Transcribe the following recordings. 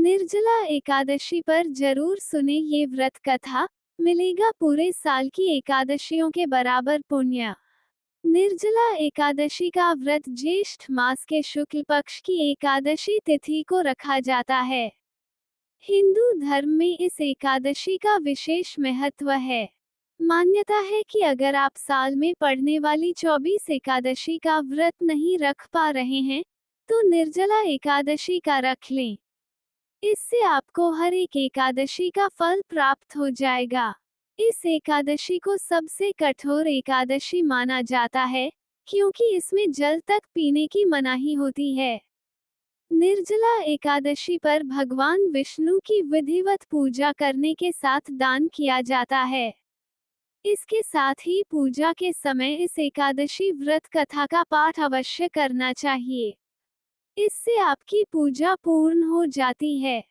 निर्जला एकादशी पर जरूर सुने ये व्रत कथा। मिलेगा पूरे साल की एकादशियों के बराबर पुण्य। निर्जला एकादशी का व्रत ज्येष्ठ मास के शुक्ल पक्ष की एकादशी तिथि को रखा जाता है। हिंदू धर्म में इस एकादशी का विशेष महत्व है। मान्यता है कि अगर आप साल में पड़ने वाली 24 एकादशी का व्रत नहीं रख पा रहे हैं, तो निर्जला एकादशी का रख लें। इससे आपको हर एक एकादशी का फल प्राप्त हो जाएगा। इस एकादशी को सबसे कठोर एकादशी माना जाता है, क्योंकि इसमें जल तक पीने की मनाही होती है। निर्जला एकादशी पर भगवान विष्णु की विधिवत पूजा करने के साथ दान किया जाता है। इसके साथ ही पूजा के समय इस एकादशी व्रत कथा का पाठ अवश्य करना चाहिए। इससे आपकी पूजा पूर्ण हो जाती है।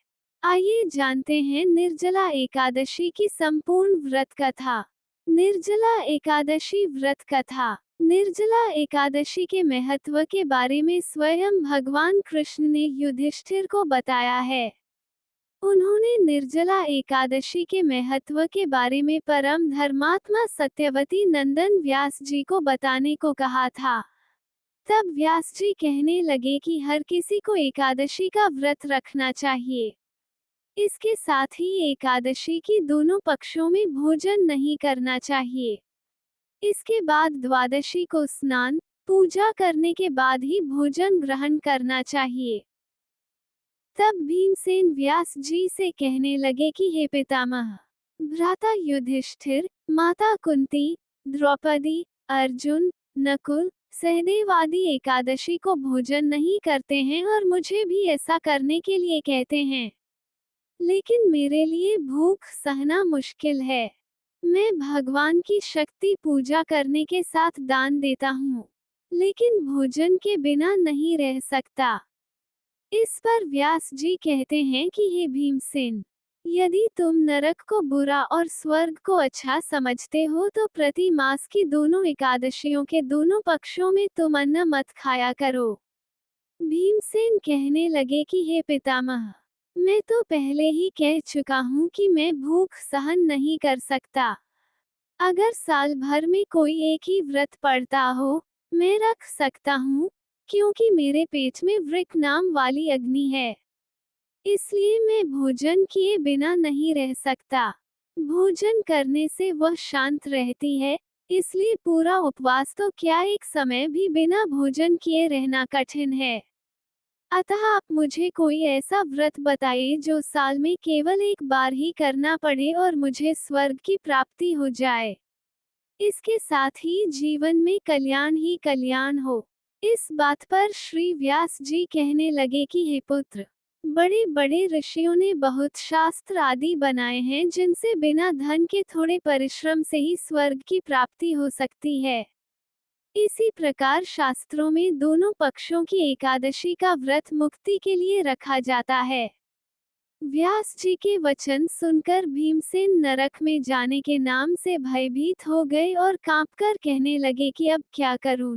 आइए जानते हैं निर्जला एकादशी की संपूर्ण व्रत कथा। निर्जला एकादशी व्रत कथा। निर्जला एकादशी के महत्व के बारे में स्वयं भगवान कृष्ण ने युधिष्ठिर को बताया है। उन्होंने निर्जला एकादशी के महत्व के बारे में परम धर्मात्मा सत्यवती नंदन व्यास जी को बताने को कहा था। तब व्यास जी कहने लगे कि हर किसी को एकादशी का व्रत रखना चाहिए। इसके साथ ही एकादशी की दोनों पक्षों में भोजन नहीं करना चाहिए। इसके बाद द्वादशी को स्नान पूजा करने के बाद ही भोजन ग्रहण करना चाहिए। तब भीमसेन व्यास जी से कहने लगे कि हे पितामह, भ्राता युधिष्ठिर, माता कुंती, द्रौपदी, अर्जुन, नकुल, सहदेव आदि एकादशी को भोजन नहीं करते हैं और मुझे भी ऐसा करने के लिए कहते हैं। लेकिन मेरे लिए भूख सहना मुश्किल है। मैं भगवान की शक्ति पूजा करने के साथ दान देता हूँ, लेकिन भोजन के बिना नहीं रह सकता। इस पर व्यास जी कहते हैं कि हे भीमसेन, यदि तुम नरक को बुरा और स्वर्ग को अच्छा समझते हो तो प्रति मास की दोनों एकादशियों के दोनों पक्षों में तुम अन्न मत खाया करो। भीमसेन कहने लगे कि हे पितामह, मैं तो पहले ही कह चुका हूँ कि मैं भूख सहन नहीं कर सकता। अगर साल भर में कोई एक ही व्रत पड़ता हो, मैं रख सकता हूँ, क्योंकि मेरे पेट में वृक नाम वाली अग्नि है। इसलिए मैं भोजन किए बिना नहीं रह सकता। भोजन करने से वह शांत रहती है, इसलिए पूरा उपवास तो क्या एक समय भी बिना भोजन किए रहना कठिन है। अतः आप मुझे कोई ऐसा व्रत बताइए जो साल में केवल एक बार ही करना पड़े और मुझे स्वर्ग की प्राप्ति हो जाए। इसके साथ ही जीवन में कल्याण ही कल्याण हो। इस बात पर श्री व्यास जी कहने लगे कि हे पुत्र, बड़े बड़े ऋषियों ने बहुत शास्त्र आदि बनाए हैं जिनसे बिना धन के थोड़े परिश्रम से ही स्वर्ग की प्राप्ति हो सकती है। इसी प्रकार शास्त्रों में दोनों पक्षों की एकादशी का व्रत मुक्ति के लिए रखा जाता है। व्यास जी के वचन सुनकर भीमसेन नरक में जाने के नाम से भयभीत हो गए और कांपकर कहने लगे कि अब क्या करूं?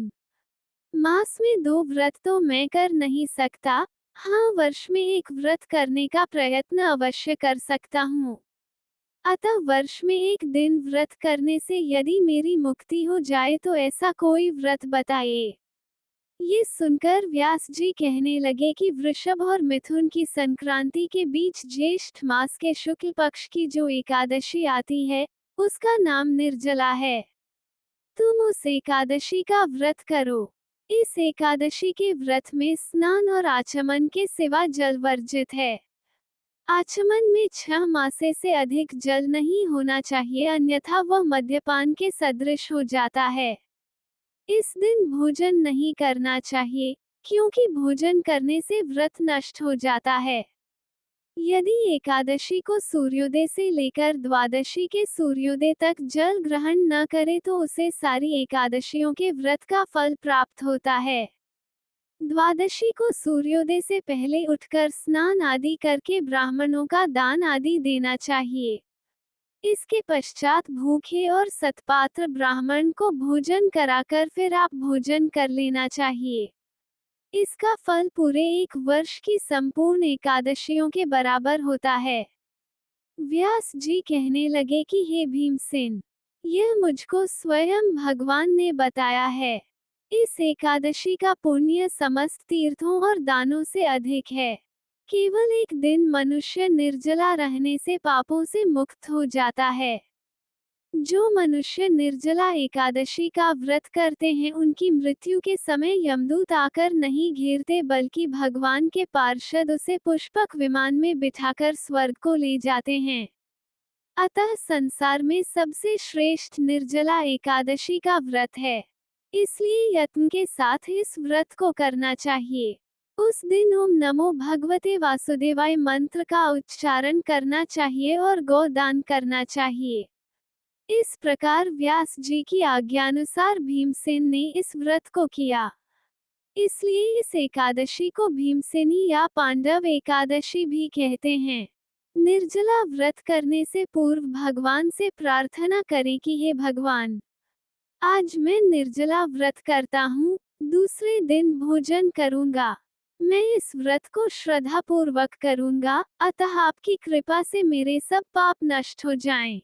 मास में 2 व्रत तो मैं कर नहीं सकता, हाँ वर्ष में एक व्रत करने का प्रयत्न अवश्य कर सकता हूँ। अतः वर्ष में एक दिन व्रत करने से यदि मेरी मुक्ति हो जाए तो ऐसा कोई व्रत बताइए। ये सुनकर व्यास जी कहने लगे कि वृषभ और मिथुन की संक्रांति के बीच ज्येष्ठ मास के शुक्ल पक्ष की जो एकादशी आती है, उसका नाम निर्जला है। तुम उस एकादशी का व्रत करो। इस एकादशी के व्रत में स्नान और आचमन के सिवा जल वर्जित है। आचमन में 6 मासे से अधिक जल नहीं होना चाहिए, अन्यथा वह मद्यपान के सदृश हो जाता है। इस दिन भोजन नहीं करना चाहिए, क्योंकि भोजन करने से व्रत नष्ट हो जाता है। यदि एकादशी को सूर्योदय से लेकर द्वादशी के सूर्योदय तक जल ग्रहण न करे तो उसे सारी एकादशियों के व्रत का फल प्राप्त होता है। द्वादशी को सूर्योदय से पहले उठकर स्नान आदि करके ब्राह्मणों का दान आदि देना चाहिए। इसके पश्चात भूखे और सत्पात्र ब्राह्मण को भोजन कराकर फिर आप भोजन कर लेना चाहिए। इसका फल पूरे एक वर्ष की संपूर्ण एकादशियों के बराबर होता है। व्यास जी कहने लगे कि हे भीमसेन, यह मुझको स्वयं भगवान ने बताया है। इस एकादशी का पुण्य समस्त तीर्थों और दानों से अधिक है। केवल एक दिन मनुष्य निर्जला रहने से पापों से मुक्त हो जाता है। जो मनुष्य निर्जला एकादशी का व्रत करते हैं उनकी मृत्यु के समय यमदूत आकर नहीं घेरते बल्कि भगवान के पार्षद उसे पुष्पक विमान में बिठाकर स्वर्ग को ले जाते हैं। अतः संसार में सबसे श्रेष्ठ निर्जला एकादशी का व्रत है। इसलिए यत्न के साथ इस व्रत को करना चाहिए। उस दिन ओम नमो भगवते वासुदेवाय मंत्र का उच्चारण करना चाहिए और गोदान करना चाहिए। इस प्रकार व्यास जी की आज्ञानुसार भीमसेन ने इस व्रत को किया। इसलिए इस एकादशी को भीमसेनी या पांडव एकादशी भी कहते हैं। निर्जला व्रत करने से पूर्व भगवान से प्रार्थना करें कि हे भगवान, आज मैं निर्जला व्रत करता हूँ, दूसरे दिन भोजन करूँगा। मैं इस व्रत को श्रद्धापूर्वक करूँगा, अतः आपकी कृपा से मेरे सब पाप नष्ट हो जाएं।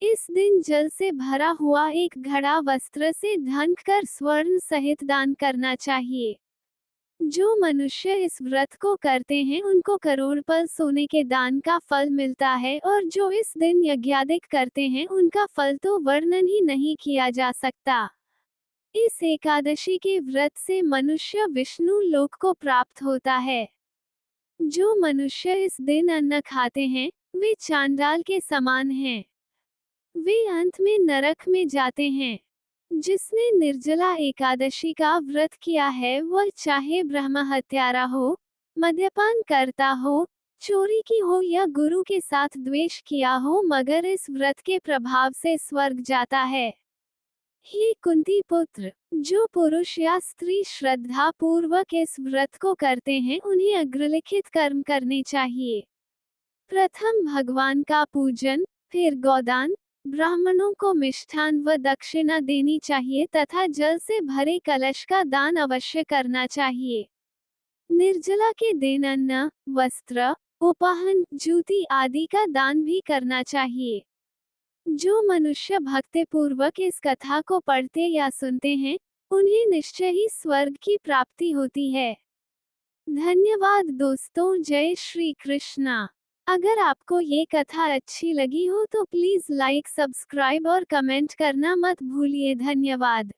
इस दिन जल से भरा हुआ एक घड़ा वस्त्र से ढंक कर स्वर्ण सहित दान करना चाहिए। जो मनुष्य इस व्रत को करते हैं उनको करोड़पल सोने के दान का फल मिलता है और जो इस दिन यज्ञादिक करते हैं उनका फल तो वर्णन ही नहीं किया जा सकता। इस एकादशी के व्रत से मनुष्य विष्णु लोक को प्राप्त होता है। जो मनुष्य इस दिन अन्न खाते हैं वे चांडाल के समान हैं। वे अंत में नरक में जाते हैं। जिसने निर्जला एकादशी का व्रत किया है वह चाहे ब्रह्म हत्यारा हो, मद्यपान करता हो, चोरी की हो या गुरु के साथ द्वेष किया हो मगर इस व्रत के प्रभाव से स्वर्ग जाता है। हे कुंती पुत्र, जो पुरुष या स्त्री श्रद्धा पूर्वक इस व्रत को करते हैं उन्हें अग्रलिखित कर्म करने चाहिए। प्रथम भगवान का पूजन, फिर गोदान, ब्राह्मणों को मिष्ठान व दक्षिणा देनी चाहिए तथा जल से भरे कलश का दान अवश्य करना चाहिए। निर्जला के दिन अन्न, वस्त्र, उपहान, जूती आदि का दान भी करना चाहिए। जो मनुष्य भक्तिपूर्वक इस कथा को पढ़ते या सुनते हैं उन्हें निश्चय ही स्वर्ग की प्राप्ति होती है। धन्यवाद दोस्तों, जय श्री कृष्णा। अगर आपको ये कथा अच्छी लगी हो तो प्लीज लाइक, सब्सक्राइब और कमेंट करना मत भूलिए। धन्यवाद।